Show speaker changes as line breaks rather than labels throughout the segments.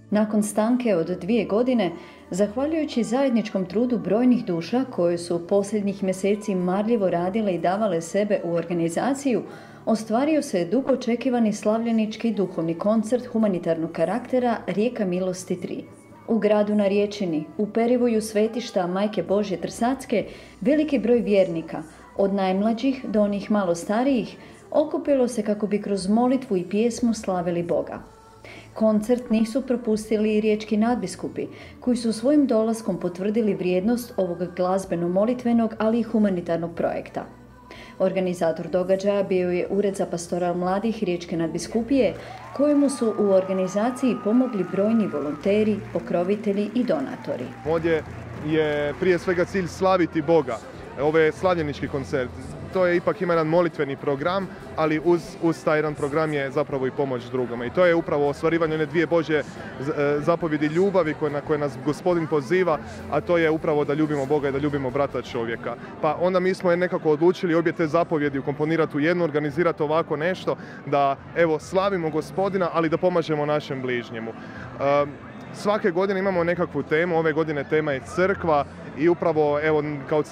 Nakon stanke od 2 godine, zahvaljujući zajedničkom trudu brojnih duša koje su posljednjih mjeseci marljivo radile i davale sebe u organizaciju, ostvario se dugo očekivani slavljenički duhovni koncert humanitarnog karaktera Rijeka milosti 3. U gradu na Riječini, u perivoju svetišta Majke Božje Trsatske, veliki broj vjernika, od najmlađih do onih malo starijih, okupilo se kako bi kroz molitvu i pjesmu slavili Boga. Koncert nisu propustili i riječki nadbiskupi, koji su svojim dolaskom potvrdili vrijednost ovog glazbeno-molitvenog, ali i humanitarnog projekta. Organizator događaja bio je Ured za pastoral mladih Riječke nadbiskupije, kojemu su u organizaciji pomogli brojni volonteri, pokrovitelji i donatori.
Ovdje je prije svega cilj slaviti Boga. Ovo je slavljenički koncert. To je ipak ima jedan molitveni program, ali uz taj jedan program je zapravo i pomoć drugome. I to je upravo ostvarivanje one dvije Božje zapovjedi ljubavi na koje nas Gospodin poziva, a to je upravo da ljubimo Boga i da ljubimo brata čovjeka. Pa onda mi smo nekako odlučili obje te zapovjedi ukomponirati u jednu, organizirati ovako nešto, da evo slavimo Gospodina, ali da pomažemo našem bližnjemu. Svake godine imamo nekakvu temu, ove godine tema je crkva i upravo evo kao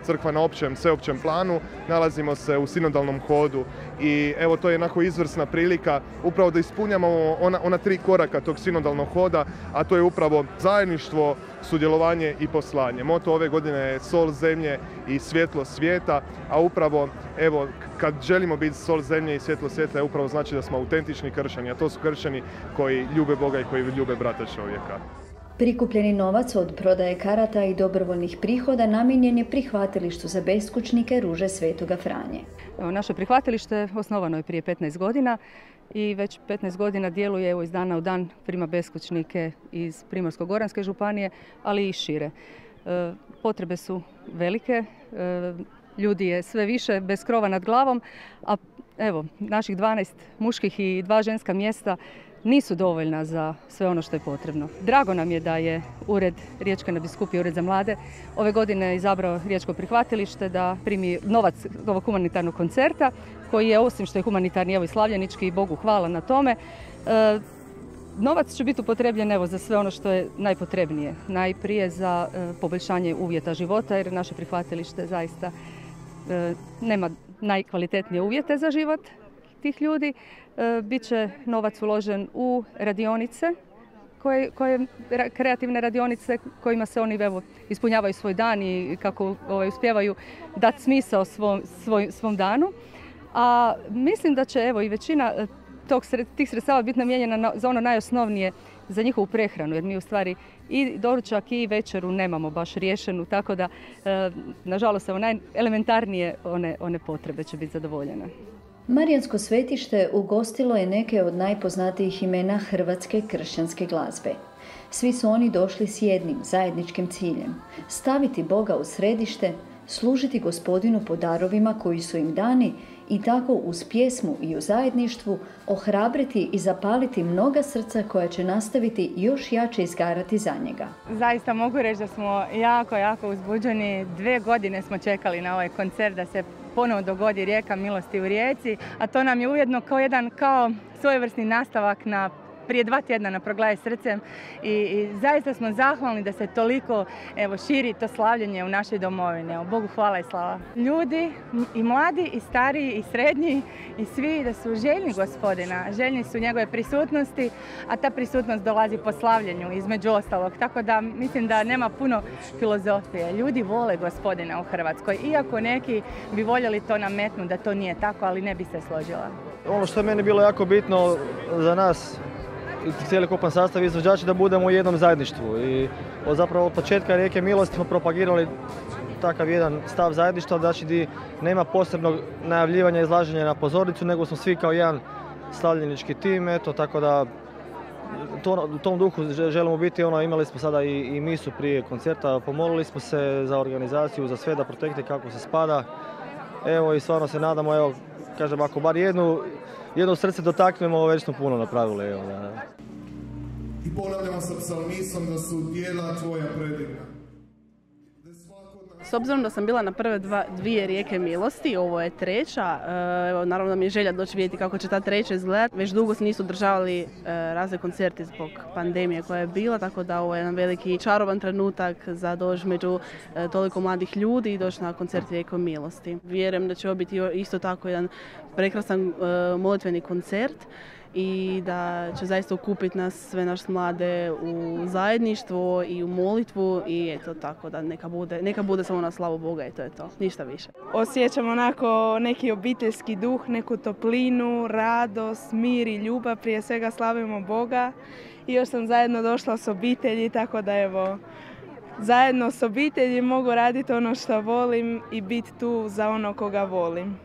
crkva na sveopćem planu nalazimo se u sinodalnom hodu i evo to je onako izvrsna prilika upravo da ispunjamo ona 3 koraka tog sinodalnog hoda, a to je upravo zajedništvo, sudjelovanje i poslanje. Moto ove godine je sol zemlje i svjetlo svijeta, a upravo evo kad želimo biti sol zemlje i svjetlo svijeta je upravo znači da smo autentični kršćani, a to su kršćani koji ljube Boga i koji ljube brata čovjeka.
Prikupljeni novac od prodaje karata i dobrovoljnih prihoda namijenjen je prihvatilištu za beskućnike Ruže Svetoga Franje.
Naše prihvatilište osnovano je prije 15 godina i već 15 godina djeluje evo iz dana u dan, prima beskućnike iz Primorsko-goranske županije, ali i šire. Potrebe su velike, ljudi je sve više bez krova nad glavom, a evo naših 12 muških i 2 ženska mjesta nisu dovoljna za sve ono što je potrebno. Drago nam je da je Ured Riječke nadbiskupije, Ured za mlade, ove godine izabrao Riječko prihvatilište da primi novac ovog humanitarnog koncerta, koji je osim što je humanitarni, evo i slavljenički, i Bogu hvala na tome. Novac će biti upotrebljen evo za sve ono što je najpotrebnije. Najprije za poboljšanje uvjeta života, jer naše prihvatilište zaista nema najkvalitetnije uvjete za život tih ljudi. Biće novac uložen u radionice, kreativne radionice kojima se oni evo ispunjavaju svoj dan i kako uspijevaju dati smisao svom danu. A mislim da će evo i većina tih sredstava biti namijenjena za ono najosnovnije, za njihovu prehranu, jer mi u stvari i doručak i večeru nemamo baš riješenu, tako da nažalost evo najelementarnije one potrebe će biti zadovoljene.
Marijansko svetište ugostilo je neke od najpoznatijih imena hrvatske kršćanske glazbe. Svi su oni došli s jednim zajedničkim ciljem – staviti Boga u središte, služiti Gospodinu po darovima koji su im dani i tako uz pjesmu i u zajedništvu ohrabriti i zapaliti mnoga srca koja će nastaviti još jače izgarati za njega.
Zaista mogu reći da smo jako uzbuđeni. 2 godine smo čekali na ovaj koncert da se ponovo dogodi Rijeka milosti u Rijeci, a to nam je ujedno kao svojevrsni nastavak na prije 2 tjedna na Proglaje srcem i zaista smo zahvalni da se toliko širi to slavljenje u našoj domovini. Bogu hvala i slava. Ljudi i mladi i stariji i srednji i svi da su željni Gospodina, željni su njegove prisutnosti, a ta prisutnost dolazi po slavljenju između ostalog. Tako da mislim da nema puno filozofije. Ljudi vole Gospodina u Hrvatskoj, iako neki bi voljeli to nametnuti da to nije tako, ali ne bi se složila.
Ono što je meni bilo jako bitno za nas, cjelokupan sastav izvođača, da budemo u jednom zajedništvu i zapravo od početka Rijeke milosti smo propagirali takav jedan stav zajedništva, znači gdje nema posebnog najavljivanja i izlaženja na pozornicu, nego smo svi kao jedan slavljenički tim, eto, tako da u tom duhu želimo biti. Imali smo sada i misu prije koncerta, pomolili smo se za organizaciju, za sve da protekne kako se spada. Evo i stvarno se nadamo, evo, kažem, ako bar jedno srce dotaknemo, već smo puno napravili. Evo, da.
I ponavljamo sa psalmistom da su djela tvoja predivna. S obzirom da sam bila na prve dvije rijeke milosti, ovo je treća, evo, naravno da mi je želja doći vidjeti kako će ta treća izgledati. Već dugo se nisu održavali razne koncerti zbog pandemije koja je bila, tako da ovo je jedan veliki čarovan trenutak za doći među toliko mladih ljudi i doći na koncert rijeke milosti. Vjerujem da će ovo biti isto tako jedan prekrasan molitveni koncert i da će zaista okupiti nas, sve naš mlade, u zajedništvo i u molitvu i eto tako da neka bude samo na slavu Boga i to je to, ništa više.
Osjećam onako neki obiteljski duh, neku toplinu, radost, mir i ljubav, prije svega slavimo Boga i još sam zajedno došla s obitelji, tako da evo, zajedno s obitelji mogu raditi ono što volim i biti tu za ono koga volim.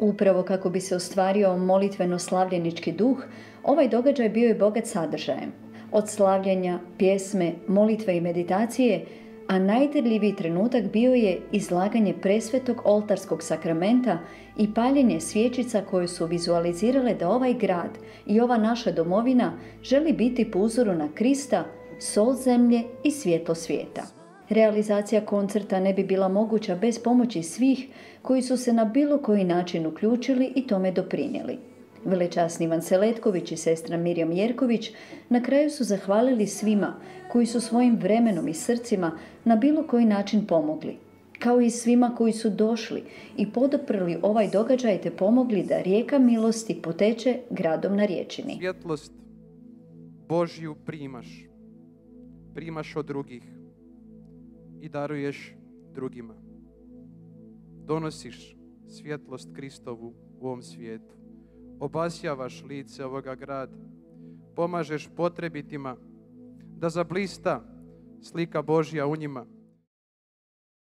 Upravo kako bi se ostvario molitveno-slavljenički duh, ovaj događaj bio je bogat sadržajem. Od slavljenja, pjesme, molitve i meditacije, a najdirljiviji trenutak bio je izlaganje presvetog oltarskog sakramenta i paljenje svječica koje su vizualizirale da ovaj grad i ova naša domovina želi biti po uzoru na Krista, sol zemlje i svjetlo svijeta. Realizacija koncerta ne bi bila moguća bez pomoći svih koji su se na bilo koji način uključili i tome doprinijeli. Velečasni Ivan Seletković i sestra Mirjam Jerković na kraju su zahvalili svima koji su svojim vremenom i srcima na bilo koji način pomogli, kao i svima koji su došli i poduprli ovaj događaj te pomogli da rijeka milosti poteče gradom na Riječini.
Svjetlost Božju primaš od drugih i daruješ drugima. Donosiš svjetlost Kristovu u ovom svijetu. Obasjavaš lice ovoga grada. Pomažeš potrebitima da zablista slika Božja u njima.